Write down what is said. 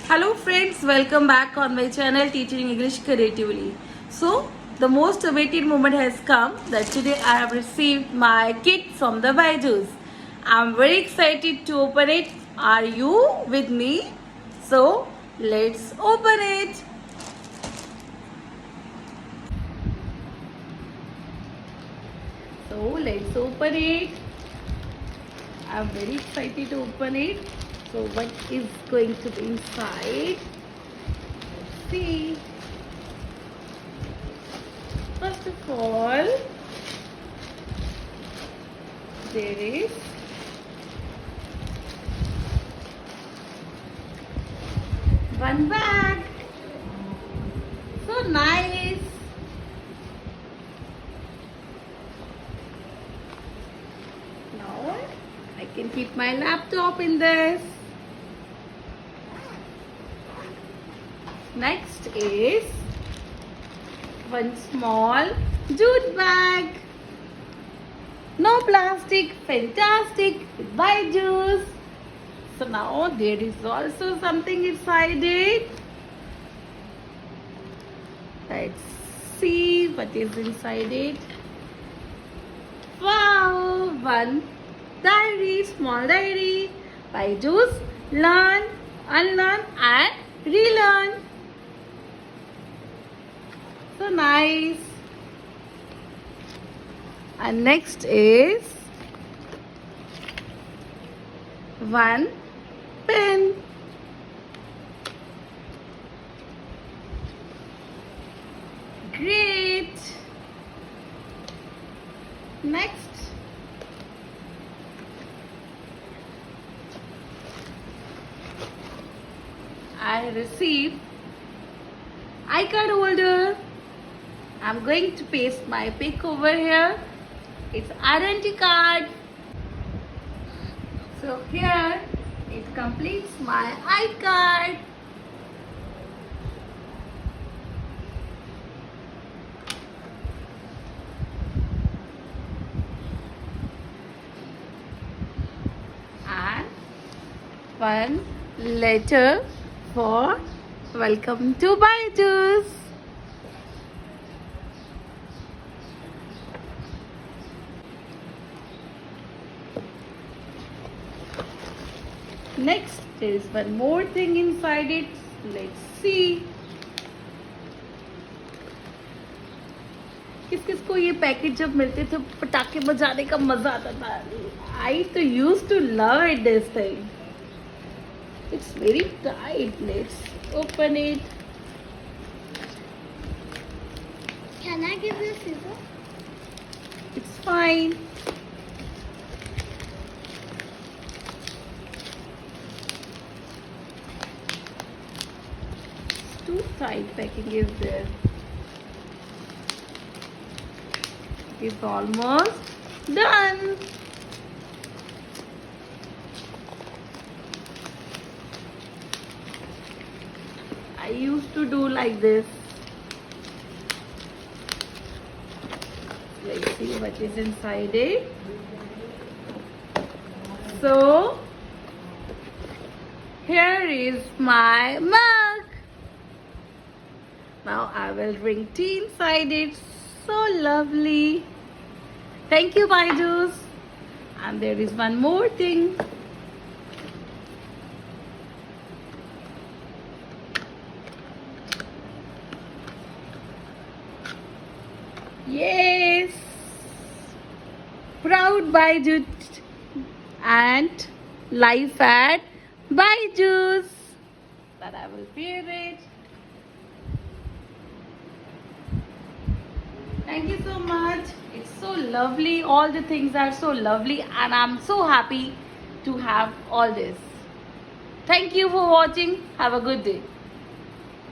Hello friends, welcome back on my channel Teaching English Creatively. So, the most awaited moment has come that today I have received my kit from the Byju's. I'm very excited to open it. Are you with me? So, let's open it. So, let's open it. I'm very excited to open it. So, what is going to be inside? Let's see. First of all, there is one bag. So nice. Now I can keep my laptop in this. Next is one small jute bag. No plastic, fantastic with Byju's. So now there is also something inside it. Let's see what is inside it. Wow, one diary, small diary. Byju's learn, unlearn and relearn. So nice. And next is one pen. Great. Next, I received iCard holder. I'm going to paste my pic over here. It's identity card. So here it completes my iCard. And one letter for welcome to Byju's. Next, there is one more thing inside it. Let's see. किस किस को ये packet जब मिलते थे पटाखे बजाने का मजा आता था. I तो used to love it this thing. It's very tight. Let's open it. Can I give you scissors? It's fine. Too tight packing is there. It's almost done. I used to do like this. Let's see what is inside it. So here is my mug. Now I will drink tea inside it. So lovely. Thank you, Byju's. And there is one more thing. Yes. Proud Byju and life at Byju's. That I will wear it. Thank you so much. It's so lovely. All the things are so lovely and I'm so happy to have all this. Thank you for watching. Have a good day.